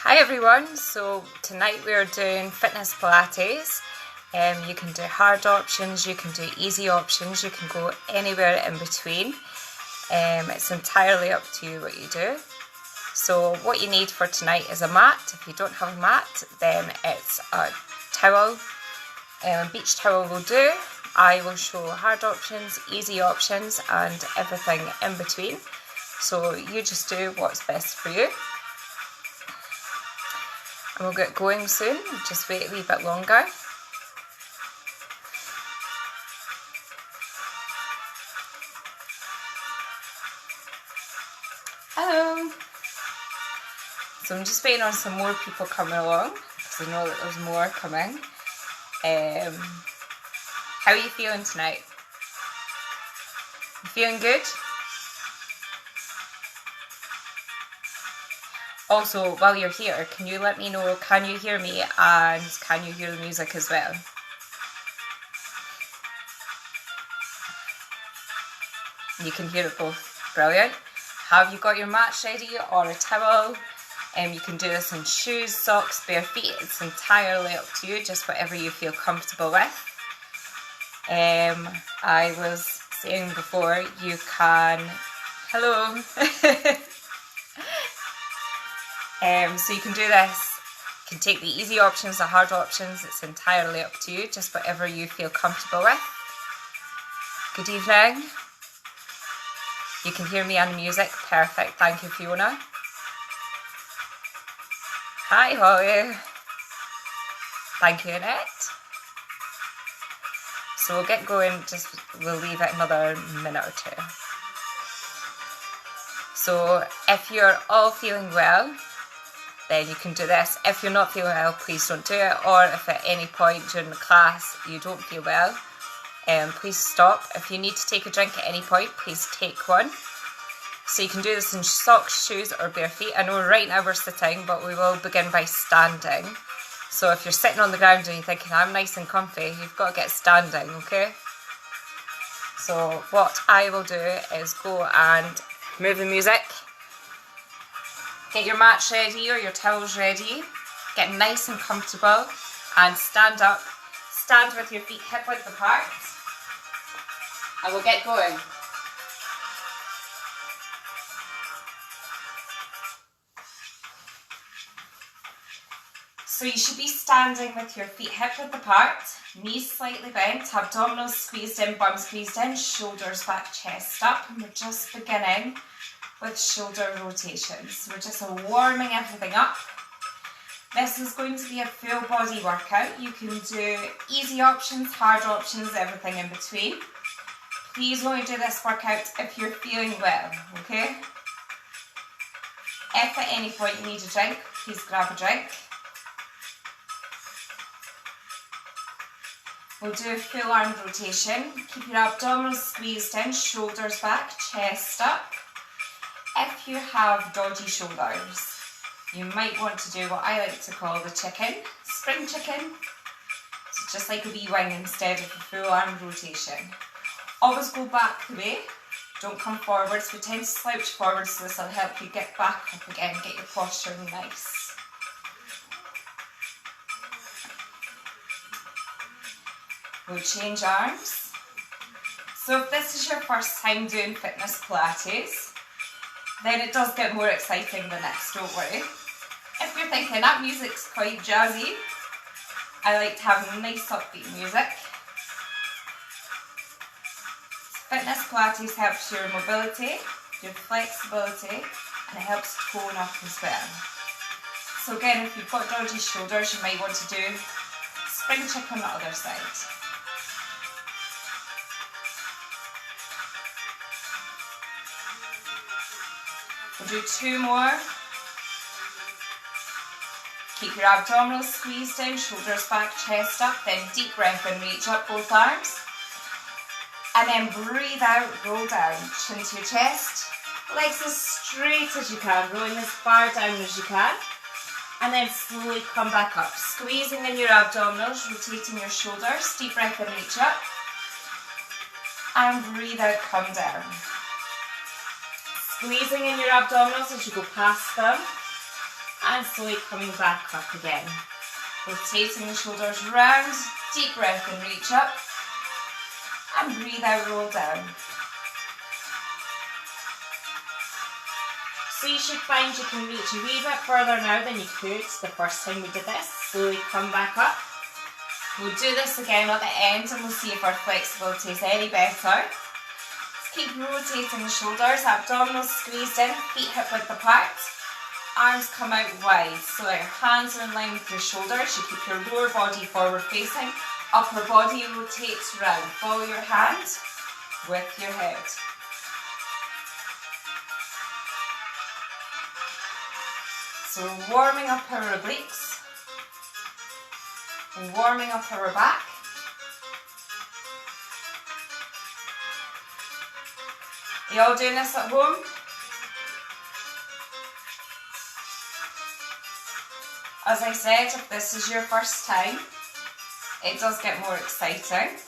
Hi everyone, so tonight we're doing Fitness Pilates. You can do hard options, you can do easy options, you can go anywhere in between. It's entirely up to you what you do. So what you need for tonight is a mat. If you don't have a mat, then it's a towel. Beach towel will do. I will show hard options, easy options and everything in between. So you just do what's best for you. And we'll get going soon, just wait a wee bit longer. Hello! So I'm just waiting on some more people coming along, because I know that there's more coming. How are you feeling tonight? You feeling good? Also, while you're here, can you let me know, can you hear me and can you hear the music as well? You can hear it both. Brilliant. Have you got your mat ready or a towel? You can do this in shoes, socks, bare feet. It's entirely up to you, just whatever you feel comfortable with. I was saying before, you can... Hello! So you can do this, you can take the easy options, the hard options, it's entirely up to you, just whatever you feel comfortable with. Good evening. You can hear me and the music, perfect, thank you Fiona. Hi Holly. Thank you Annette. So we'll get going, we'll leave it another minute or two. So if you're all feeling well, then you can do this. If you're not feeling well, please don't do it. Or if at any point during the class you don't feel well, please stop. If you need to take a drink at any point, please take one. So you can do this in socks, shoes or bare feet. I know right now we're sitting, but we will begin by standing. So if you're sitting on the ground and you're thinking, I'm nice and comfy, you've got to get standing, okay? So what I will do is go and move the music. Get your mat ready or your towels ready, get nice and comfortable and stand up. Stand with your feet hip width apart and we'll get going. So you should be standing with your feet hip width apart, knees slightly bent, abdominals squeezed in, bum squeezed in, shoulders back, chest up, and we're just beginning with shoulder rotations. We're just warming everything up. This is going to be a full body workout. You can do easy options, hard options, everything in between. Please only do this workout if you're feeling well, okay? If at any point you need a drink, please grab a drink. We'll do a full arm rotation. Keep your abdominals squeezed in, shoulders back, chest up. If you have dodgy shoulders, you might want to do what I like to call the chicken, spring chicken. So just like a wee wing instead of a full arm rotation. Always go back the way, don't come forwards. We tend to slouch forwards, so this will help you get back up again, get your posture nice. We'll change arms. So if this is your first time doing Fitness Pilates, then it does get more exciting than this, don't worry. If you're thinking that music's quite jazzy, I like to have nice upbeat music. Fitness Pilates helps your mobility, your flexibility, and it helps tone up as well. So again, if you've got dodgy shoulders, you might want to do spring chick on the other side. We'll do two more. Keep your abdominals squeezed in, shoulders back, chest up, then deep breath and reach up both arms. And then breathe out, roll down, chin to your chest, legs as straight as you can, rolling as far down as you can. And then slowly come back up, squeezing in your abdominals, rotating your shoulders, deep breath and reach up. And breathe out, come down. Squeezing in your abdominals as you go past them and slowly coming back up again. Rotating the shoulders round, deep breath and reach up, and breathe out, roll down. So you should find you can reach a wee bit further now than you could the first time we did this. Slowly come back up. We'll do this again at the end and we'll see if our flexibility is any better. Let's keep rotating the shoulders, abdominals squeezed in, feet hip width apart. Arms come out wide, so your hands are in line with your shoulders. You keep your lower body forward facing. Upper body rotates round. Follow your hands with your head. So we're warming up our obliques. Warming up our back. Are you all doing this at home? As I said, if this is your first time, it does get more exciting.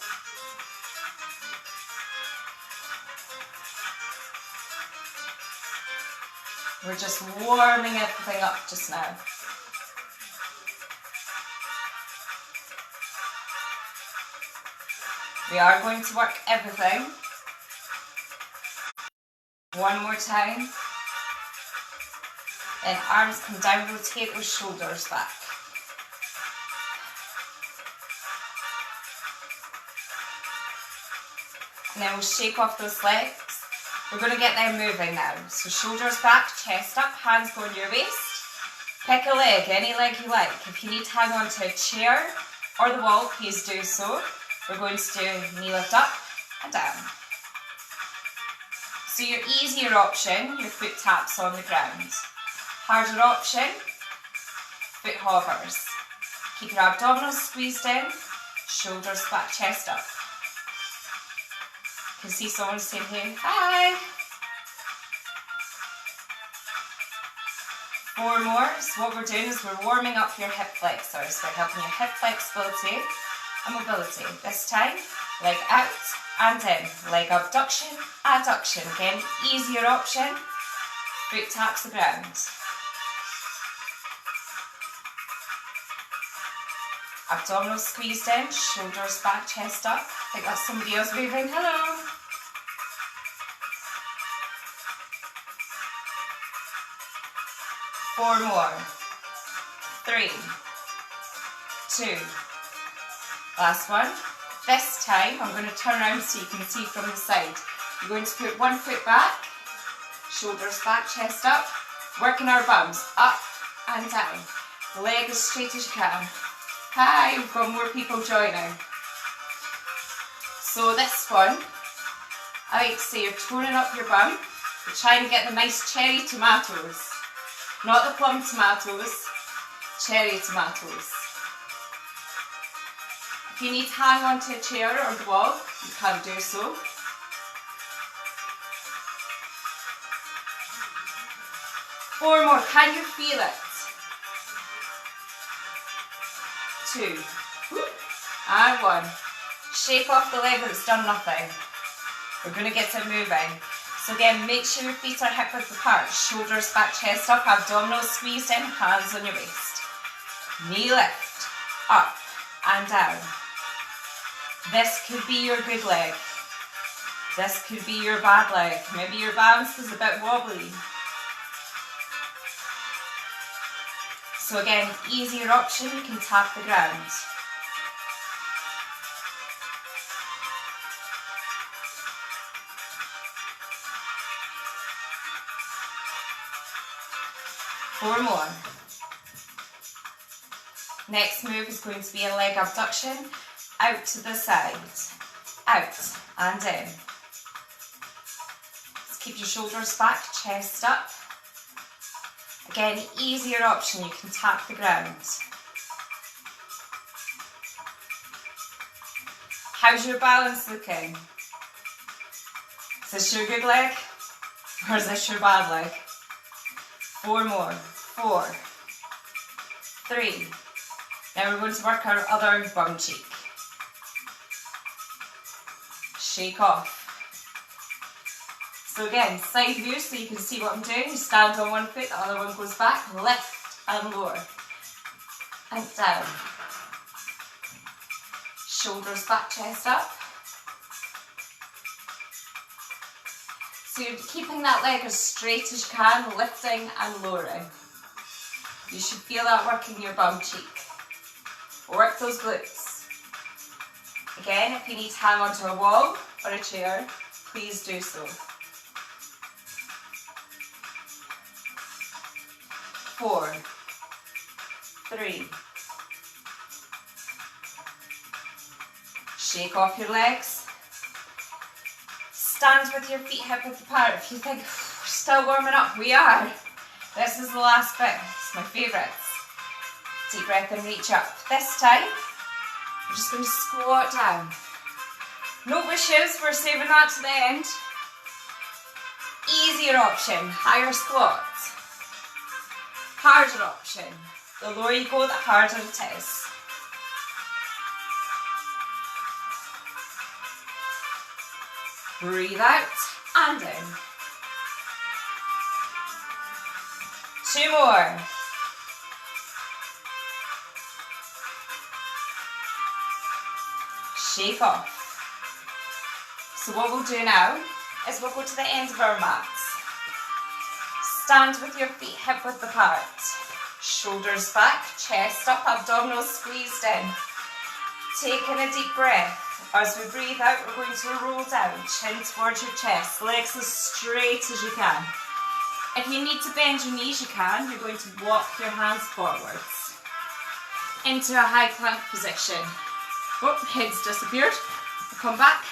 We're just warming everything up just now. We are going to work everything. One more time. Then arms come down, rotate those shoulders back. And then we'll shake off those legs. We're going to get them moving now. So shoulders back, chest up, hands go on your waist. Pick a leg, any leg you like. If you need to hang on to a chair or the wall, please do so. We're going to do knee lift up and down. So your easier option, your foot taps on the ground. Harder option, foot hovers. Keep your abdominals squeezed in, shoulders back, chest up. You can see someone saying here, hi. 4 more. So what we're doing is we're warming up your hip flexors. We're helping your hip flexibility and mobility. This time, leg out and in. Leg abduction, adduction. Again, easier option. Foot taps the ground. Abdominals squeezed in, shoulders back, chest up. I think that's somebody else moving. Hello. Four more. 3, 2. Last one. This time I'm going to turn around so you can see from the side. You're going to put one foot back, shoulders back, chest up, working our bums up and down. Leg as straight as you can. Hi, we've got more people joining. So this one, I like to say you're toning up your bum. You're trying to get the nice cherry tomatoes. Not the plum tomatoes, cherry tomatoes. If you need to hang onto a chair or the wall, you can do so. Four more, can you feel it? 2, and 1. Shake off the leg that's done nothing. We're going to get it moving. So again, make sure your feet are hip width apart. Shoulders back, chest up, abdominals squeezed in, hands on your waist. Knee lift, up and down. This could be your good leg. This could be your bad leg. Maybe your balance is a bit wobbly. So again, easier option, you can tap the ground. Four more. Next move is going to be a leg abduction, out to the side, out and in. Let's keep your shoulders back, chest up. Again, easier option, you can tap the ground. How's your balance looking? Is this your good leg or is this your bad leg? 4 more. 4, 3. Now we're going to work our other bum cheek. Shake off. So again, side view so you can see what I'm doing. You stand on one foot, the other one goes back, lift and lower, and down. Shoulders back, chest up. So you're keeping that leg as straight as you can, lifting and lowering. You should feel that working your bum cheek. Work those glutes. Again, if you need to hang onto a wall or a chair, please do so. 4, 3. Shake off your legs. Stand with your feet hip width apart. If you think we're still warming up, we are. This is the last bit. It's my favourites. Deep breath and reach up. This time, we're just going to squat down. No bushes, we're saving that to the end. Easier option, higher squats. Harder option. The lower you go, the harder it is. Breathe out and in. 2 more. Shake off. So what we'll do now is we'll go to the end of our mats. Stand with your feet hip width apart. Shoulders back, chest up, abdominals squeezed in. Taking a deep breath. As we breathe out, we're going to roll down, chin towards your chest, legs as straight as you can. If you need to bend your knees, you can. You're going to walk your hands forwards into a high plank position. Oh, head's disappeared. We'll come back.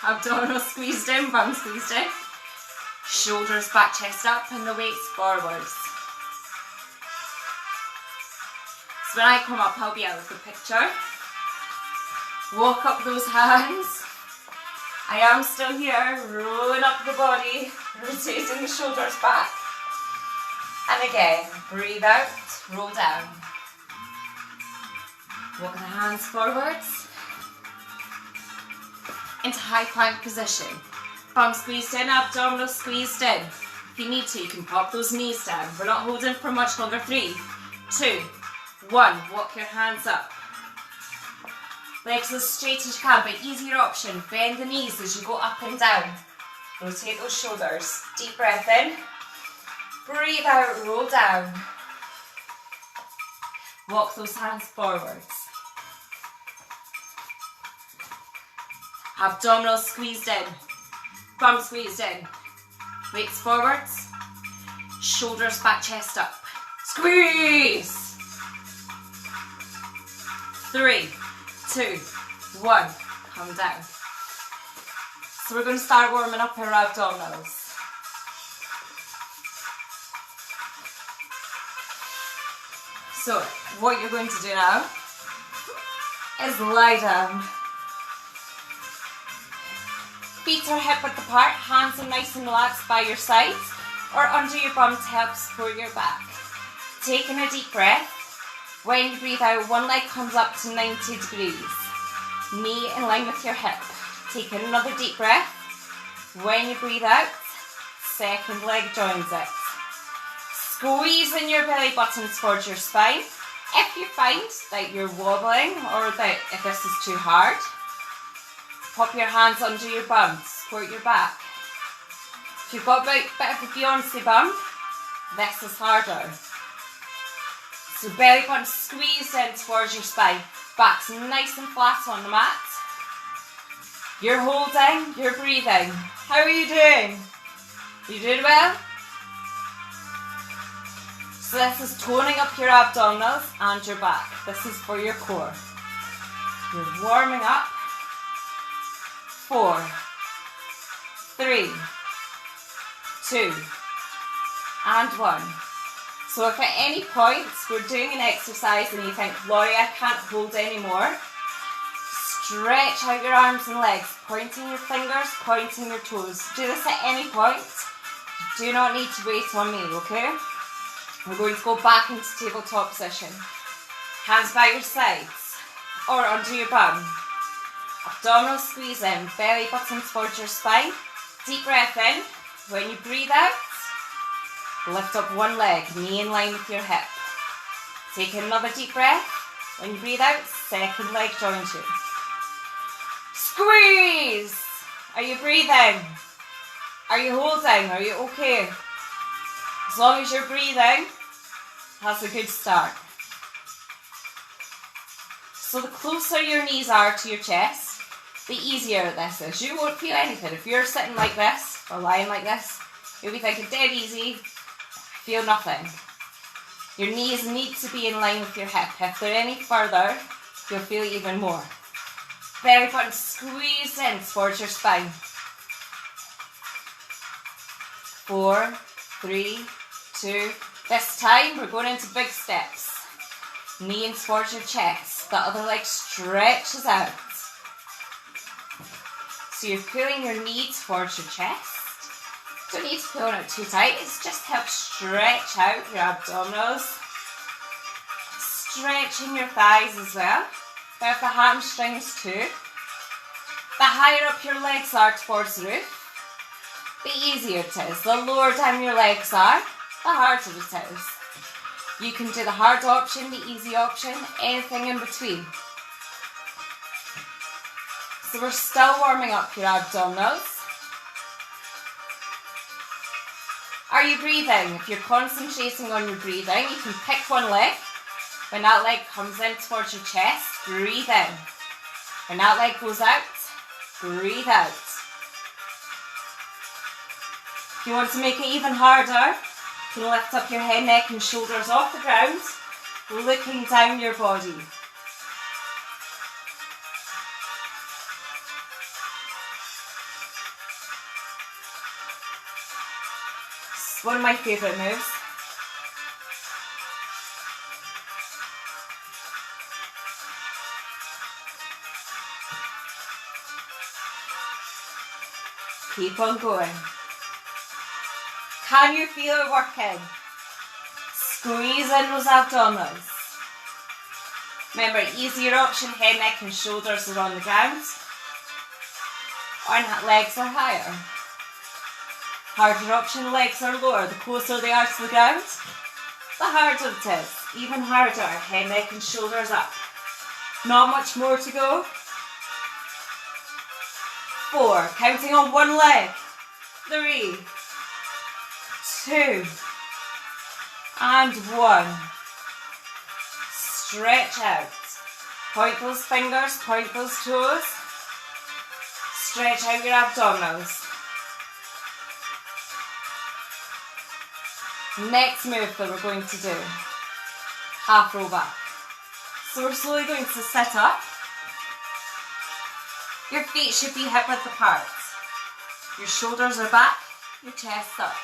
Abdominals squeezed in, bum squeezed in. Shoulders back, chest up, and the weights forwards. So when I come up, I'll be out of the picture. Walk up those hands. I am still here, rolling up the body, rotating the shoulders back. And again, breathe out, roll down. Walk the hands forwards. Into high plank position. Bum squeezed in, abdominals squeezed in. If you need to, you can pop those knees down. We're not holding for much longer. 3, 2, 1. Walk your hands up. Legs as straight as you can, but easier option. Bend the knees as you go up and down. Rotate those shoulders. Deep breath in. Breathe out, roll down. Walk those hands forwards. Abdominals squeezed in. Bum squeezed in. Weights forwards. Shoulders back, chest up. Squeeze. 3, 2, 1. Come down. So we're going to start warming up our abdominals. So what you're going to do now is lie down. Feet are hip width apart, hands are nice and relaxed by your sides or under your bum to help support your back. Taking a deep breath. When you breathe out, one leg comes up to 90 degrees. Knee in line with your hip. Take another deep breath. When you breathe out, second leg joins it. Squeezing your belly button towards your spine. If you find that you're wobbling or that if this is too hard, pop your hands under your bum to support your back. If you've got a bit of a Beyonce bum, this is harder. So belly button squeezed in towards your spine. Back's nice and flat on the mat. You're holding, you're breathing. How are you doing? You doing well? So this is toning up your abdominals and your back. This is for your core. You're warming up. 4, 3, 2, and 1. So if at any point we're doing an exercise and you think, Laurie, I can't hold anymore, stretch out your arms and legs, pointing your fingers, pointing your toes. Do this at any point. You do not need to wait on me, okay? We're going to go back into tabletop position. Hands by your sides or under your bum. Abdominal squeeze in, belly button towards your spine. Deep breath in. When you breathe out, lift up one leg, knee in line with your hip. Take another deep breath. When you breathe out, second leg joins you. Squeeze. Are you breathing? Are you holding? Are you okay? As long as you're breathing, that's a good start. So the closer your knees are to your chest, the easier this is. You won't feel anything. If you're sitting like this or lying like this, you'll be thinking dead easy, feel nothing. Your knees need to be in line with your hip. If they're any further, you'll feel even more. Belly button squeezed in towards your spine. 4, 3, 2. This time we're going into big steps. Knee in towards your chest. The other leg stretches out. So you're pulling your knee towards your chest. Don't need to pull it too tight. It's just help stretch out your abdominals. Stretching your thighs as well. About the hamstrings too. The higher up your legs are towards the roof, the easier it is. The lower down your legs are, the harder it is. You can do the hard option, the easy option, anything in between. So we're still warming up your abdominals. Are you breathing? If you're concentrating on your breathing, you can pick one leg. When that leg comes in towards your chest, breathe in. When that leg goes out, breathe out. If you want to make it even harder, you can lift up your head, neck and shoulders off the ground, looking down your body. It's one of my favourite moves. Keep on going. Can you feel it working? Squeeze in those abdominals. Remember, easier option, head, neck and shoulders are on the ground. Or legs are higher. Harder option, legs are lower. The closer they are to the ground, the harder it is. Even harder, head, neck and shoulders up. Not much more to go. 4, counting on one leg. 3, 2, and 1. Stretch out. Point those fingers, point those toes. Stretch out your abdominals. Next move that we're going to do, half roll back. So we're slowly going to sit up. Your feet should be hip width apart. Your shoulders are back, your chest up.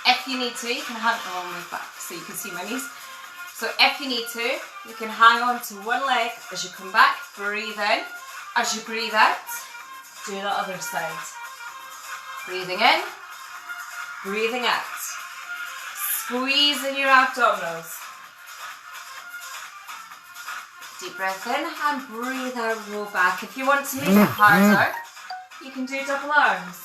If you need to, you can hang on my back so you can see my knees. So if you need to, you can hang on to one leg as you come back, breathe in. As you breathe out, do the other side. Breathing in, breathing out. Squeeze in your abdominals. Deep breath in and breathe out, roll back. If you want to make it harder, you can do double arms.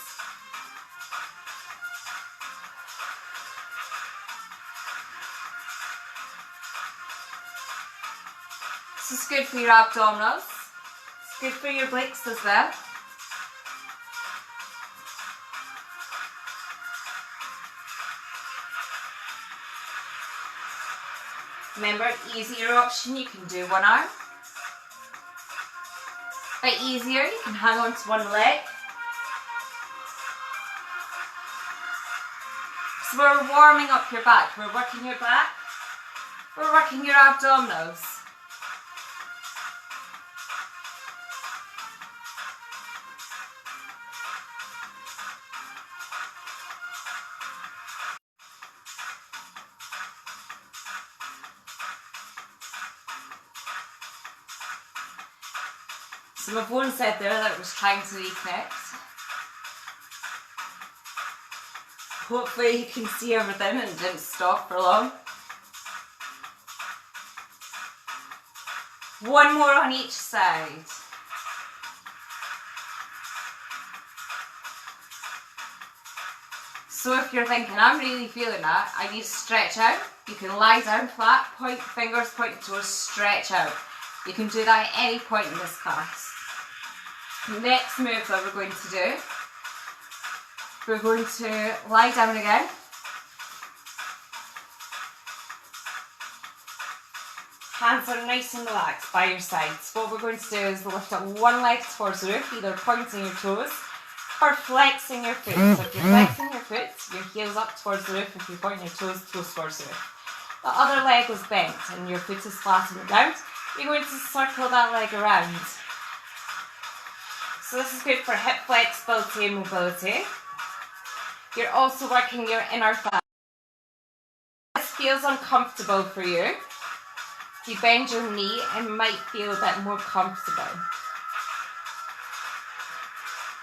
This is good for your abdominals. It's good for your obliques as well. Remember, easier option, you can do one arm. Bit easier, you can hang on to one leg. So we're warming up your back. We're working your back. We're working your abdominals. So my phone said there that it was trying to reconnect. Hopefully you can see everything and it didn't stop for long. One more on each side. So if you're thinking, I'm really feeling that, I need to stretch out, you can lie down flat, point fingers, point toes, stretch out. You can do that at any point in this class. Next move that we're going to do, we're going to lie down again. Hands are nice and relaxed by your sides. What we're going to do is lift up one leg towards the roof, either pointing your toes or flexing your foot. So if you're flexing your foot, your heel's up towards the roof. If you're pointing your toes towards the roof. The other leg is bent and your foot is flat on the ground. You're going to circle that leg around. So this is good for hip flexibility and mobility. You're also working your inner thigh. This feels uncomfortable for you. If you bend your knee, it might feel a bit more comfortable.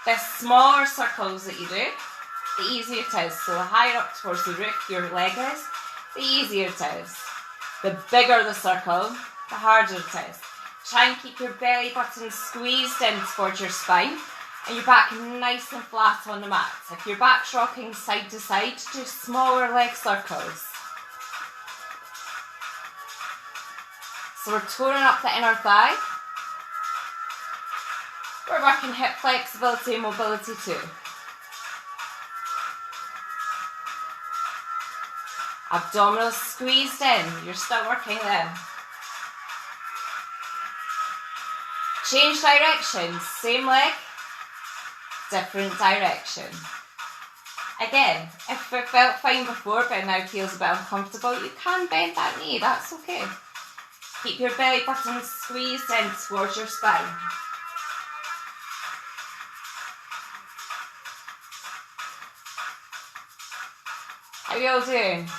The smaller circles that you do, the easier it is. So the higher up towards the roof your leg is, the easier it is. The bigger the circle, the harder it is. Try and keep your belly button squeezed in towards your spine and your back nice and flat on the mat. If your back's rocking side to side, do smaller leg circles. So we're toning up the inner thigh. We're working hip flexibility and mobility too. Abdominals squeezed in, you're still working them. Change direction, same leg, different direction. Again, if it felt fine before but now feels a bit uncomfortable, you can bend that knee, that's okay. Keep your belly button squeezed in towards your spine. How are you all doing?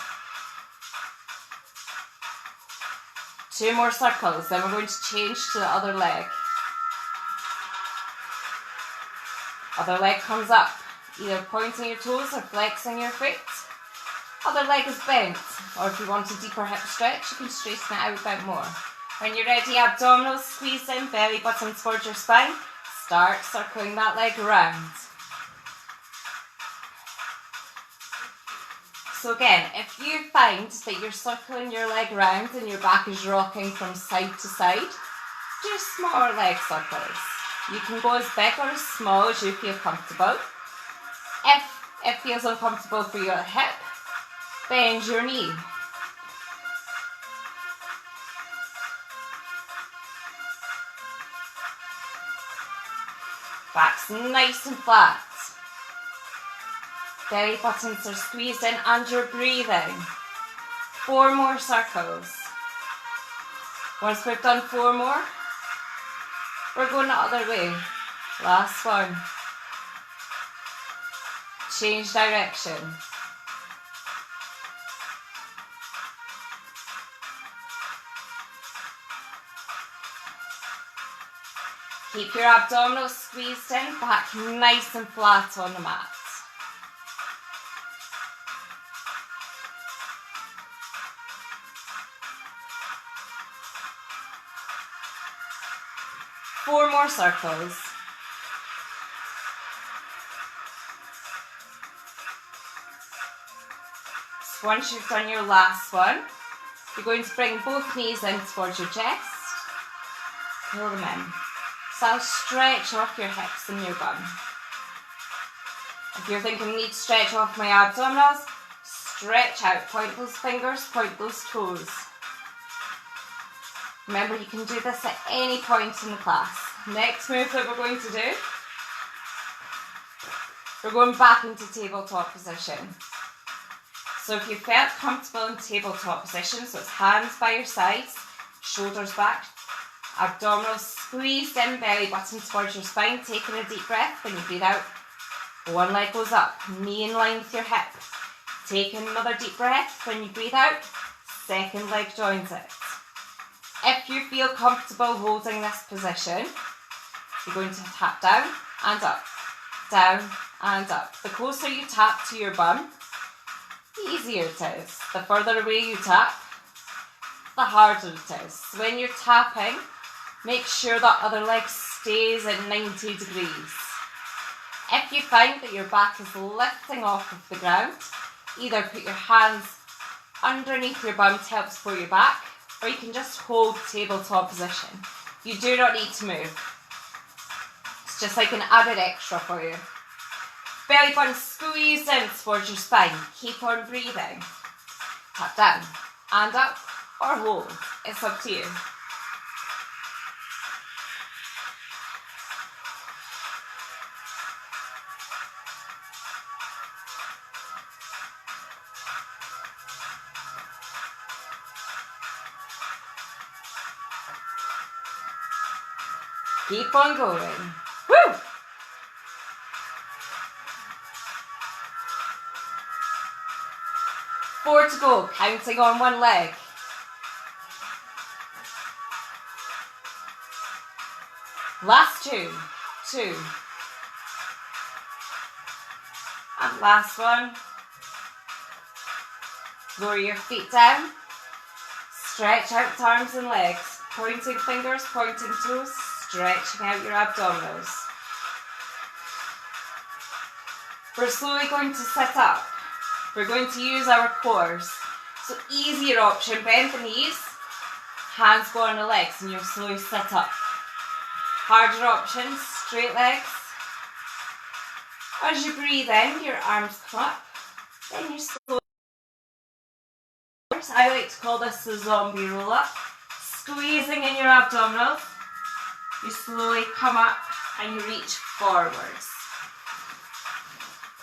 2 more circles, then we're going to change to the other leg. Other leg comes up, either pointing your toes or flexing your foot. Other leg is bent, or if you want a deeper hip stretch, you can straighten it out a bit more. When you're ready, abdominals squeeze in, belly button towards your spine. Start circling that leg around. So again, if you find that you're circling your leg around and your back is rocking from side to side, do smaller leg circles. You can go as big or as small as you feel comfortable. If it feels uncomfortable for your hip, bend your knee. Back's nice and flat. Belly buttons are squeezed in and you're breathing. 4 more circles. Once we've done 4 more, we're going the other way. Last one. Change direction. Keep your abdominals squeezed in, back nice and flat on the mat. Four more circles. So once you've done your last one, you're going to bring both knees in towards your chest. Pull them in. So I'll stretch off your hips and your bum. If you're thinking, I need to stretch off my abdominals, stretch out. Point those fingers, point those toes. Remember, you can do this at any point in the class. Next move that we're going to do, we're going back into tabletop position. So if you felt comfortable in tabletop position, so it's hands by your sides, shoulders back, abdominals squeezed in, belly button towards your spine, taking a deep breath. When you breathe out, one leg goes up, knee in line with your hip. Taking another deep breath. When you breathe out, second leg joins it. If you feel comfortable holding this position, you're going to tap down and up, down and up. The closer you tap to your bum, the easier it is. The further away you tap, the harder it is. So when you're tapping, make sure that other leg stays at 90 degrees. If you find that your back is lifting off of the ground, either put your hands underneath your bum to help support your back, or you can just hold tabletop position. You do not need to move. It's just like an added extra for you. Belly button squeeze in towards your spine. Keep on breathing. Tap down and up or hold. It's up to you. Keep on going. Woo! 4 to go, counting on one leg. Last 2. 2. And last one. Lower your feet down. Stretch out the arms and legs. Pointing fingers, pointing toes. Stretching out your abdominals. We're slowly going to sit up. We're going to use our cores. So easier option, bend the knees, hands go on the legs and you'll slowly sit up. Harder option, straight legs. As you breathe in, your arms come up, then you slowly. I like to call this the zombie roll up. Squeezing in your abdominals. You slowly come up and you reach forwards.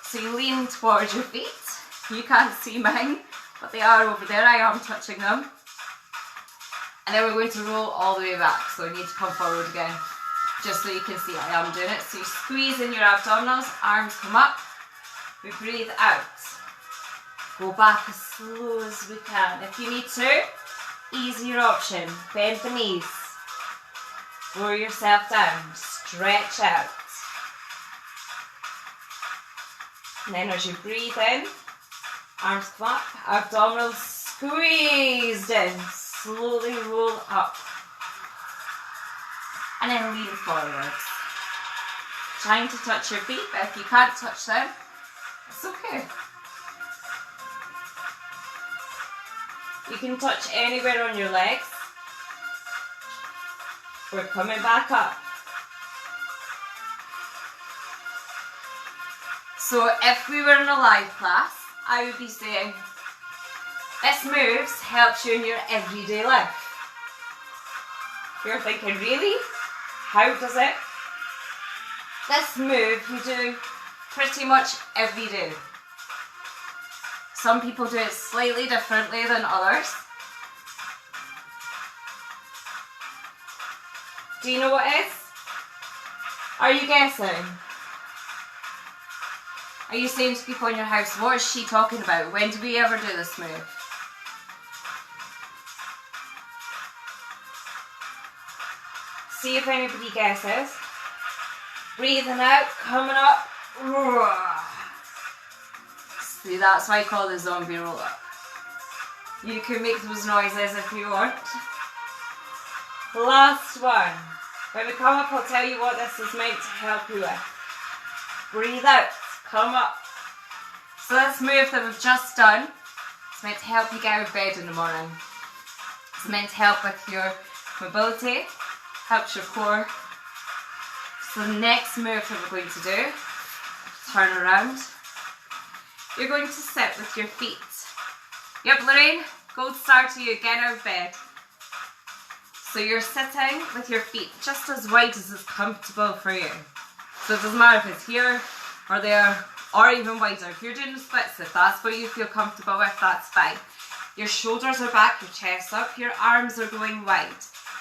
So you lean towards your feet. You can't see mine, but they are over there. I am touching them. And then we're going to roll all the way back. So you need to come forward again, just so you can see I am doing it. So you squeeze in your abdominals, arms come up. We breathe out. Go back as slow as we can. If you need to, easier option. Bend the knees. Lower yourself down. Stretch out. And then as you breathe in, arms come up, abdominals squeezed in. Slowly roll up. And then lean forwards. Trying to touch your feet, but if you can't touch them, it's okay. You can touch anywhere on your legs. We're coming back up. So if we were in a live class, I would be saying, this moves helps you in your everyday life. You're thinking, really? How does it? This move you do pretty much every day. Some people do it slightly differently than others. Do you know what it is? Are you guessing? Are you saying to people in your house, what is she talking about? When do we ever do this move? See if anybody guesses. Breathing out, coming up. See, that's why I call the zombie roll up. You can make those noises if you want. Last one. When we come up, I'll tell you what this is meant to help you with. Breathe out, come up. So this move that we've just done is meant to help you get out of bed in the morning. It's meant to help with your mobility, helps your core. So the next move that we're going to do, turn around. You're going to sit with your feet. Yep, Lorraine, gold star to you, get out of bed. So you're sitting with your feet just as wide as is comfortable for you. So it doesn't matter if it's here or there or even wider. If you're doing the splits, if that's what you feel comfortable with, that's fine. Your shoulders are back, your chest up, your arms are going wide.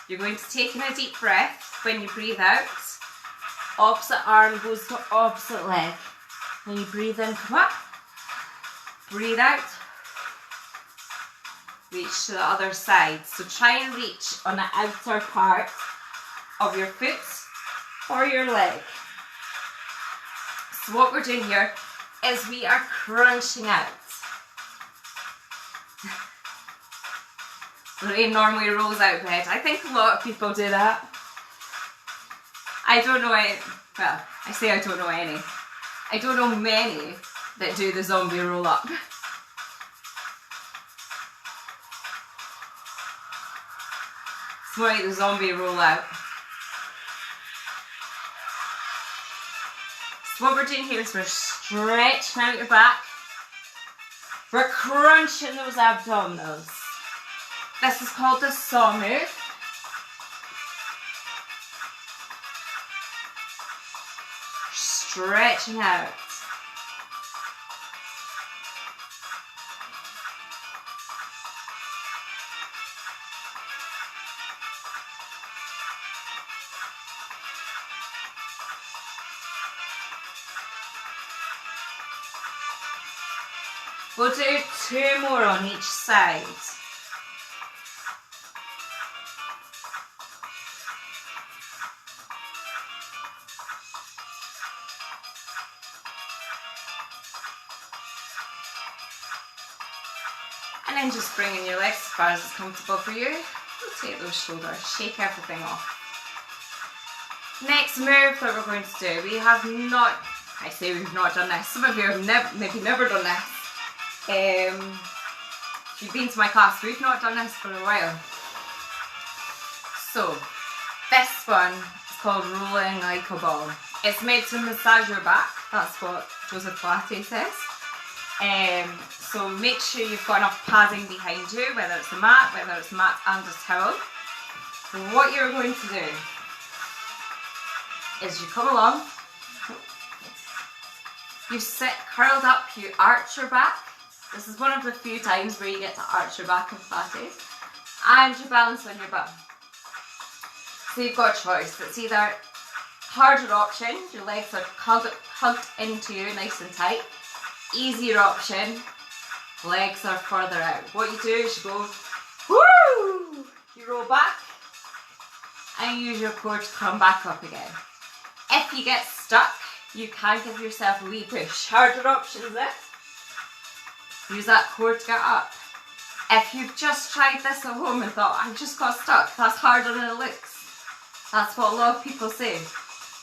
You're going to take in a deep breath when you breathe out. Opposite arm goes to opposite leg. When you breathe in, come up. Breathe out. Reach to the other side. So try and reach on the outer part of your foot or your leg. So what we're doing here is we are crunching out. Lorraine normally rolls out of bed. I think a lot of people do that. I don't know it. Well, I say I don't know any. I don't know many that do the zombie roll up. It's more like the zombie roll out. So what we're doing here is we're stretching out your back. We're crunching those abdominals. This is called the saw move. Stretching out. We'll do 2 more on each side. And then just bringing your legs as far as it's comfortable for you. Rotate those shoulders, shake everything off. Next move that we're going to do, we have not, I say we've not done this, some of you have maybe never done this. If you've been to my class, we've not done this for a while. So, this one is called rolling like a ball. It's made to massage your back, that's what Fitness Pilates says. So make sure you've got enough padding behind you, whether it's a mat, whether it's a mat and a towel. So what you're going to do is you come along, you sit curled up, you arch your back. This is one of the few times where you get to arch your back in Pilates, and you balance on your bum. So you've got a choice. It's either harder option, your legs are hugged into you nice and tight. Easier option, legs are further out. What you do is you go, woo! You roll back and use your core to come back up again. If you get stuck, you can give yourself a wee push. Harder option is this. Use that core to get up. If you've just tried this at home and thought, I just got stuck, that's harder than it looks. That's what a lot of people say.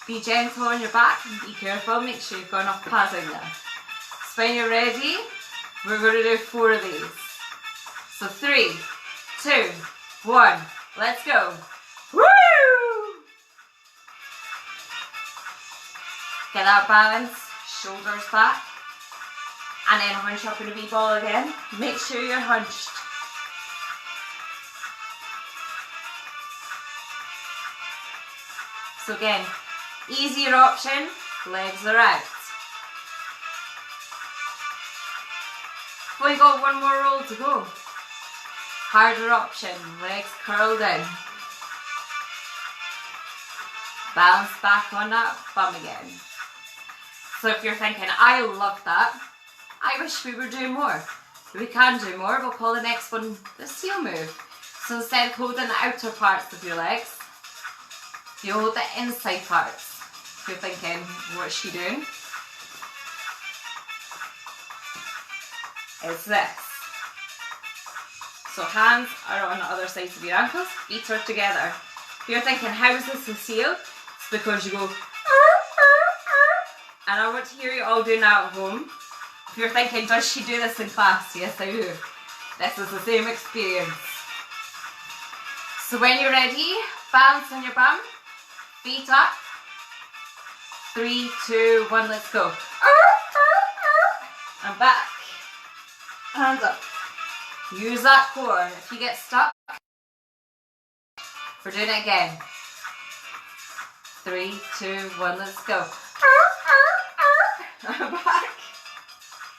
Be gentle on your back and be careful, make sure you've got enough padding there. So when you're ready, we're going to do 4 of these. So 3, 2, 1, let's go. Woo! Get that balance, shoulders back. And then hunch up in a wee ball again. Make sure you're hunched. So again, easier option, legs are out. We got 1 more roll to go. Harder option, legs curled in. Balance back on that bum again. So if you're thinking, I love that, I wish we were doing more. We can do more. We'll call the next one the seal move. So instead of holding the outer parts of your legs, you hold the inside parts. If you're thinking, what's she doing? It's this. So hands are on the other sides of your ankles, feet are together. If you're thinking, how is this a seal? It's because you go, and I want to hear you all doing that at home. If you're thinking, does she do this in class? Yes, I do. This is the same experience. So when you're ready, balance on your bum, feet up. 3, 2, 1, let's go. And back, hands up. Use that core. If you get stuck, we're doing it again. 3, 2, 1, let's go. Back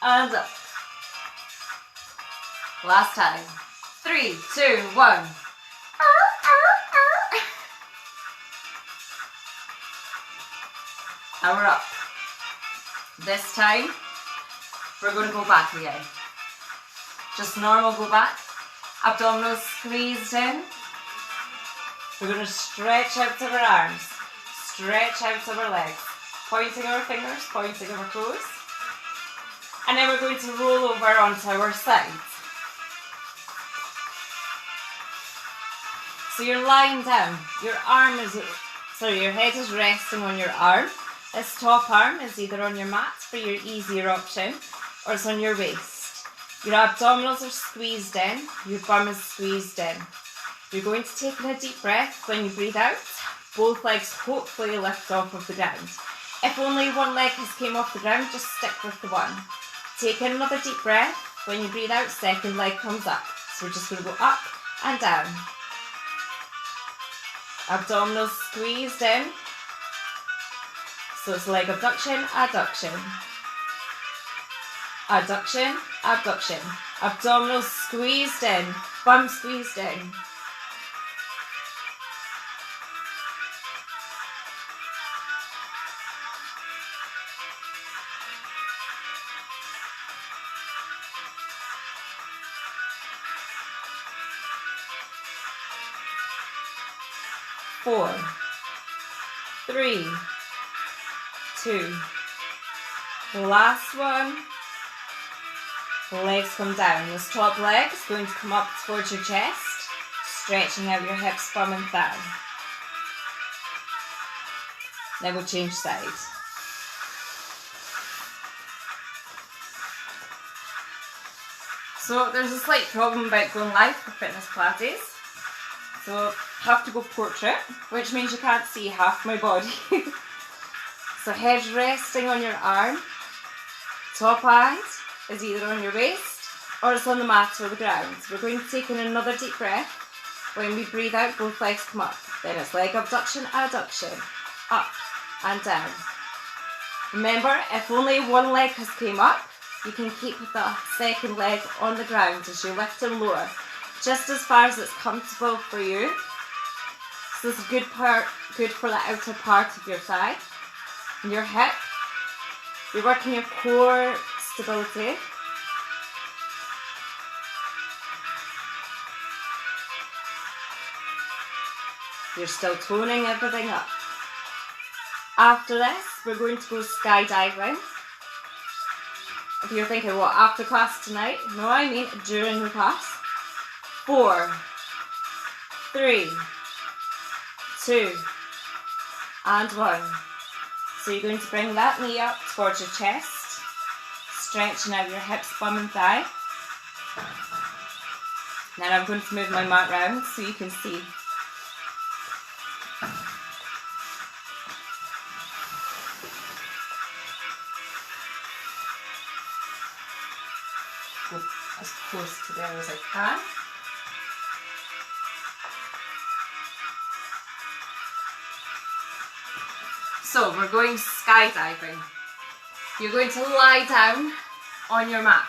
and up. Last time. 3, 2, 1. And we're up. This time, we're going to go back again. Just normal go back. Abdominals squeezed in. We're going to stretch out to our arms. Stretch out to our legs. Pointing our fingers, pointing our toes. And then we're going to roll over onto our sides. So you're lying down. Your head is resting on your arm. This top arm is either on your mat for your easier option, or it's on your waist. Your abdominals are squeezed in, your bum is squeezed in. You're going to take in a deep breath. When you breathe out, both legs hopefully lift off of the ground. If only one leg has came off the ground, just stick with the one. Take in another deep breath. When you breathe out, second leg comes up. So we're just going to go up and down. Abdominals squeezed in. So it's leg abduction, adduction. Adduction, abduction. Abdominals squeezed in, bum squeezed in. Four, three, two, last one. Legs come down. This top leg is going to come up towards your chest, stretching out your hips, bum and thigh. Then we'll change sides. So there's a slight problem about going live for Fitness Pilates. So I have to go portrait, which means you can't see half my body. So head resting on your arm. Top hand is either on your waist or it's on the mat or the ground. We're going to take in another deep breath. When we breathe out, both legs come up. Then it's leg abduction, adduction, up and down. Remember, if only one leg has came up, you can keep the second leg on the ground as you lift and lower, just as far as it's comfortable for you. So this is good for the outer part of your thigh and your hip. You're working your core stability. You're still toning everything up. After this, we're going to go skydiving. If you're thinking, what, after class tonight? No, I mean during the class. 4, 3, 2, and 1. So you're going to bring that knee up towards your chest, stretching out your hips, bum and thigh. Now I'm going to move my mat round so you can see. Go as close to there as I can. So we're going skydiving. You're going to lie down on your mat.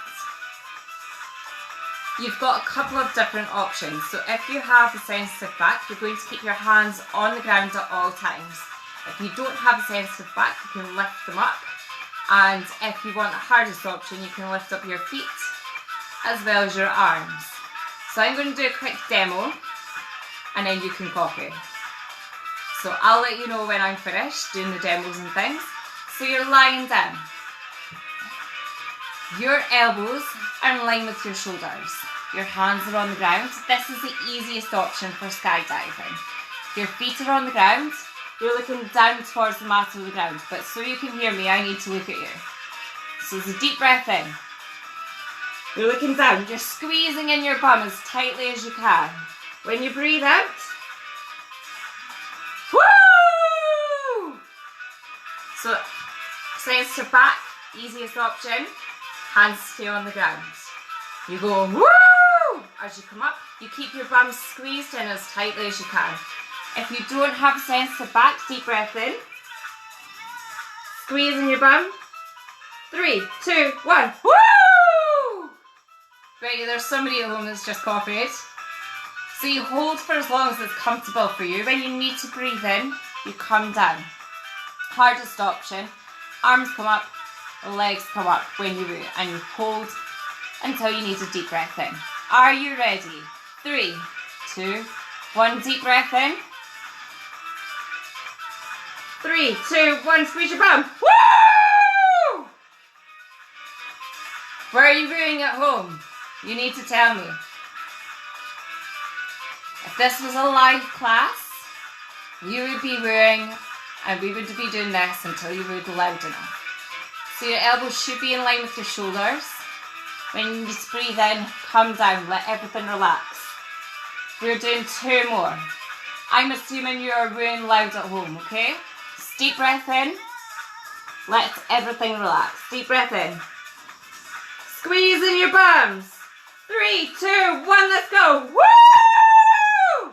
You've got a couple of different options. So if you have a sensitive back, you're going to keep your hands on the ground at all times. If you don't have a sensitive back, you can lift them up. And if you want the hardest option, you can lift up your feet as well as your arms. So I'm going to do a quick demo and then you can copy. So I'll let you know when I'm finished doing the demos and things. So you're lying down. Your elbows are in line with your shoulders. Your hands are on the ground. This is the easiest option for skydiving. Your feet are on the ground. You're looking down towards the mat or the ground. But so you can hear me, I need to look at you. So it's a deep breath in. You're looking down. You're squeezing in your bum as tightly as you can. When you breathe out, woo! So sensitive back, easiest option. Hands stay on the ground. You go woo! As you come up, you keep your bum squeezed in as tightly as you can. If you don't have a sensitive back, deep breath in. Squeeze in your bum. 3, 2, 1. Woo! Right, there's somebody at home that's just copied. So you hold for as long as it's comfortable for you. When you need to breathe in, you come down. Hardest option. Arms come up, legs come up when you move, and you hold until you need a deep breath in. Are you ready? 3, 2, 1. Deep breath in. 3, 2, 1. Squeeze your bum. Woo! Where are you doing at home? You need to tell me. If this was a live class, you would be wearing And we would be doing this until you would loud enough. So your elbows should be in line with your shoulders. When you just breathe in, come down, let everything relax. We're doing 2 more. I'm assuming you're really loud at home, okay? Deep breath in. Let everything relax. Deep breath in. Squeeze in your bums. 3, 2, 1, let's go. Woo!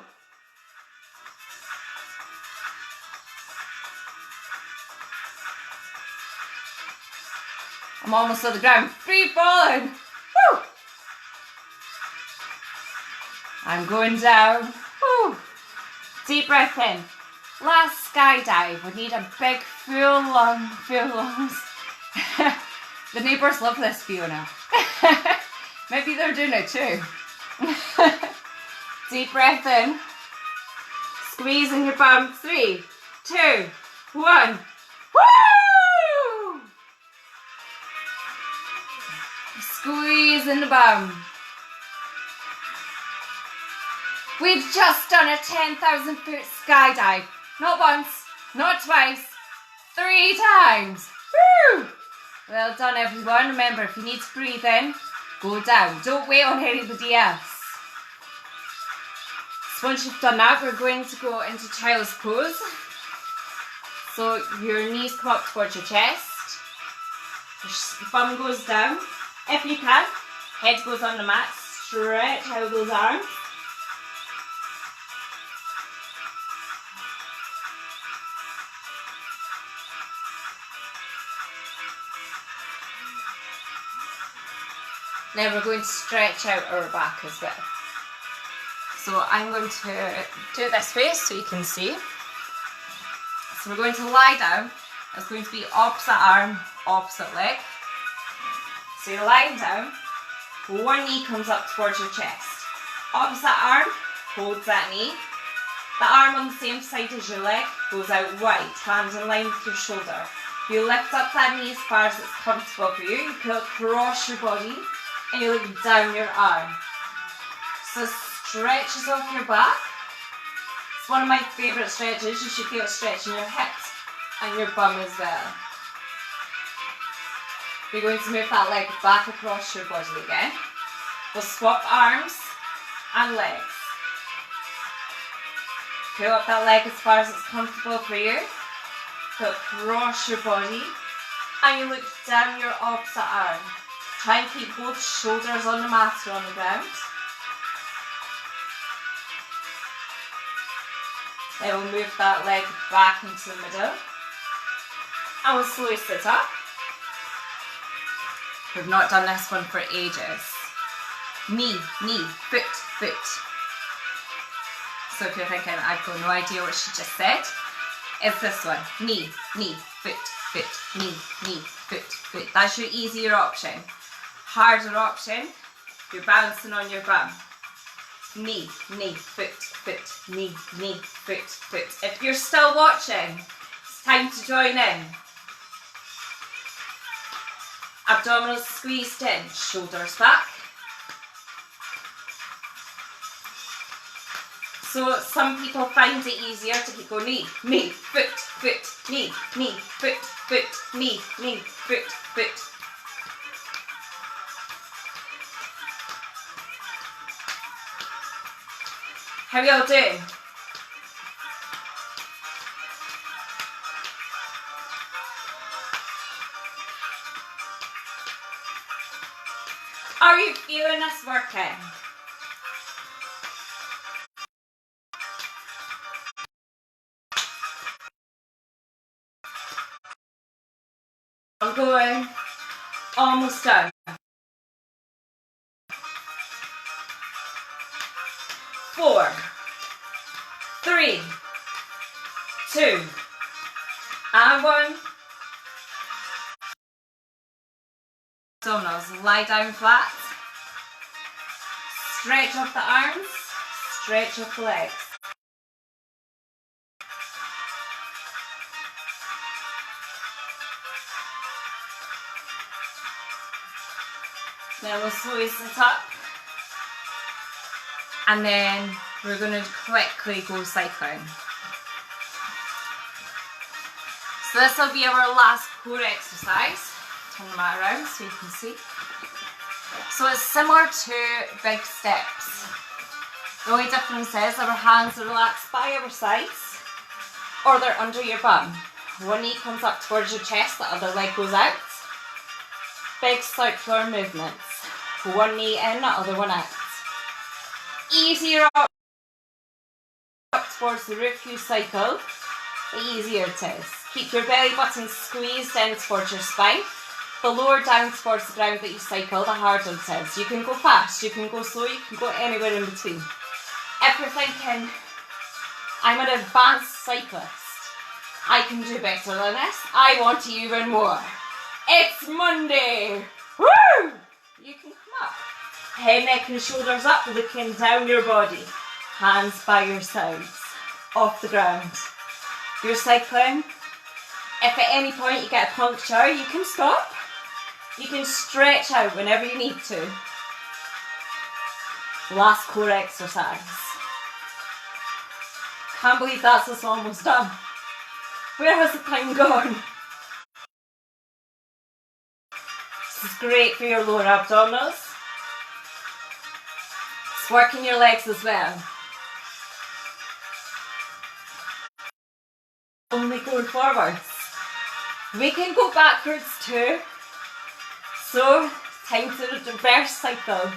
I'm almost on the ground. Free falling. Woo! I'm going down. Woo! Deep breath in. Last skydive. We need a big full lungs. The neighbours love this, Fiona. Maybe they're doing it too. Deep breath in. Squeeze in your bum. 3, 2, 1. Woo! Squeeze in the bum. We've just done a 10,000 foot skydive. Not once, not twice, 3 times. Woo! Well done, everyone. Remember, if you need to breathe in, go down. Don't wait on anybody else. So once you've done that, we're going to go into child's pose. So your knees come up towards your chest. Your bum goes down. If you can, head goes on the mat. Stretch out those arms. Then we're going to stretch out our back as well. So I'm going to do it this way so you can see. So we're going to lie down. It's going to be opposite arm, opposite leg. So you're lying down. One knee comes up towards your chest. Opposite arm holds that knee. The arm on the same side as your leg goes out wide, hands in line with your shoulder. You lift up that knee as far as it's comfortable for you. You pull across your body. And you look down your arm. So stretches off your back. It's one of my favourite stretches. You should feel it stretching your hips and your bum as well. You're going to move that leg back across your body again. We'll swap arms and legs. Pull up that leg as far as it's comfortable for you. Pull across your body. And you look down your opposite arm. Try and keep both shoulders on the mat or on the ground. Then we'll move that leg back into the middle. And we'll slowly sit up. We've not done this one for ages. Knee, knee, foot, foot. So if you're thinking, I've got no idea what she just said, it's this one. Knee, knee, foot, foot, knee, knee, foot, foot. That's your easier option. Harder option, you're bouncing on your bum. Knee, knee, foot, foot, knee, knee, foot, foot. If you're still watching, it's time to join in. Abdominals squeezed in, shoulders back. So some people find it easier to keep going knee, knee, foot, foot, knee, knee, foot, foot, knee, knee, foot, foot. How are y'all doing? Are you feeling this working? I'm going almost done. 4, 3, 2, and 1. Abdominals, lie down flat. Stretch off the arms, stretch off the legs. Then we'll slowly sit up. And then we're going to quickly go cycling. So this will be our last core exercise. Turn the mat around so you can see. So it's similar to big steps. The only difference is our hands are relaxed by our sides or they're under your bum. One knee comes up towards your chest, the other leg goes out. Big circular movements. One knee in, the other one out. Easier up towards the roof you cycle, the easier it is. Keep your belly button squeezed in towards your spine. The lower down towards the ground that you cycle, the harder it is. You can go fast, you can go slow, you can go anywhere in between. If you're thinking, I'm an advanced cyclist, I can do better than this, I want even more. It's Monday! Woo! You can come up. Head, neck and shoulders up, looking down your body. Hands by your sides, off the ground. You're cycling. If at any point you get a puncture, you can stop. You can stretch out whenever you need to. Last core exercise. Can't believe that's us almost done. Where has the time gone? This is great for your lower abdominals. It's working your legs as well. Only going forwards. We can go backwards too. So, time to reverse cycle.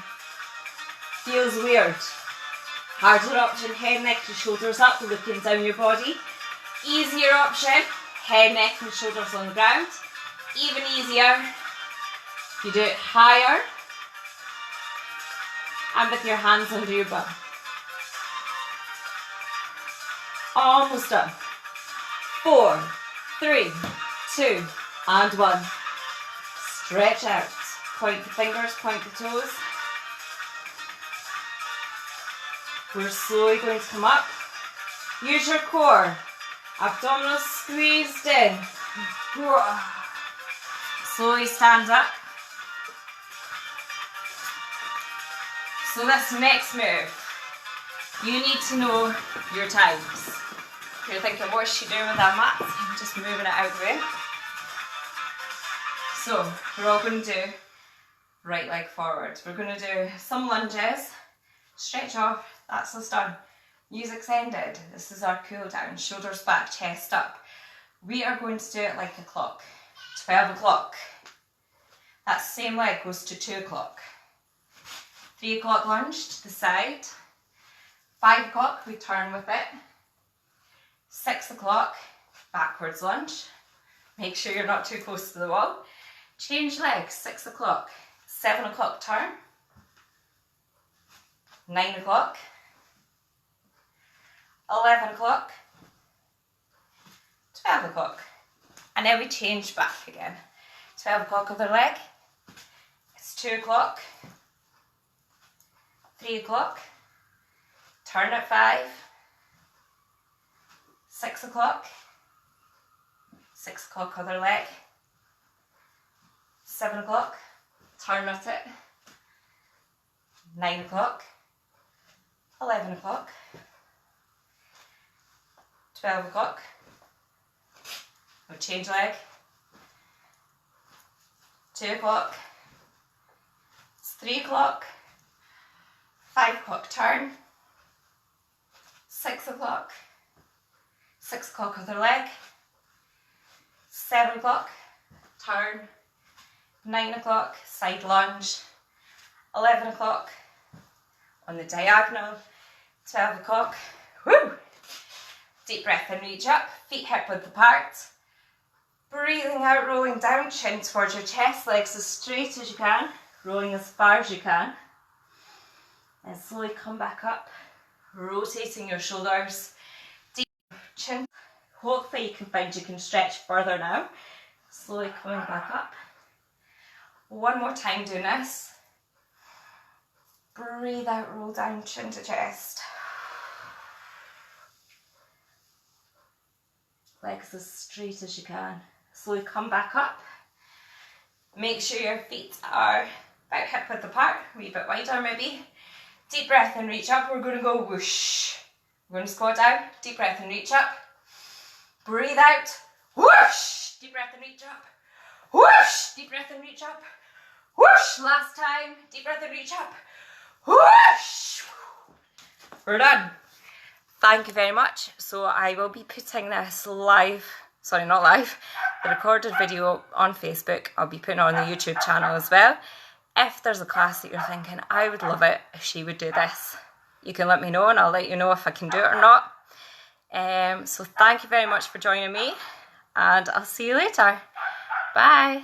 Feels weird. Harder option, head, neck and shoulders up, looking down your body. Easier option, head, neck and shoulders on the ground. Even easier, you do it higher and with your hands under your bum. Almost done. 4, 3, 2 and 1. Stretch out. Point the fingers, point the toes. We're slowly going to come up. Use your core. Abdominals squeezed in. Slowly stand up. So this next move, you need to know your times. If you're thinking, what's she doing with that mat? I'm just moving it out of the way. So we're all going to do right leg forward. We're going to do some lunges, stretch off, that's us done. Music's ended. This is our cool down. Shoulders back, chest up. We are going to do it like a clock. 12 o'clock. That same leg goes to 2 o'clock. 3 o'clock lunge to the side. 5 o'clock we turn with it. 6 o'clock backwards lunge. Make sure you're not too close to the wall. Change legs. 6 o'clock. 7 o'clock turn. 9 o'clock. 11 o'clock. 12 o'clock. And then we change back again. 12 o'clock other leg. It's 2 o'clock. 3 o'clock. Turn at 5. 6 o'clock. 6 o'clock other leg. 7 o'clock. Turn at it. 9 o'clock. 11 o'clock. 12 o'clock. We'll change leg. 2 o'clock. It's 3 o'clock. 5 o'clock turn. 6 o'clock. 6 o'clock other leg. 7 o'clock turn. 9 o'clock side lunge. 11 o'clock on the diagonal. 12 o'clock. Woo! Deep breath in, reach up, feet hip width apart. Breathing out, rolling down, chin towards your chest, legs as straight as you can, rolling as far as you can. And slowly come back up, rotating your shoulders, deep chin. Hopefully you can find you can stretch further now. Slowly coming back up. One more time doing this. Breathe out, roll down, chin to chest. Legs as straight as you can. Slowly come back up. Make sure your feet are about hip width apart, a wee bit wider maybe. Deep breath and reach up. We're going to go whoosh. We're going to squat down. Deep breath and reach up. Breathe out. Whoosh! Deep breath and reach up. Whoosh! Deep breath and reach up. Whoosh! Last time. Deep breath and reach up. Whoosh! We're done. Thank you very much. So I will be putting this live, sorry, not live, the recorded video on Facebook. I'll be putting it on the YouTube channel as well. If there's a class that you're thinking, I would love it if she would do this, you can let me know and I'll let you know if I can do it or not. So thank you very much for joining me and I'll see you later. Bye.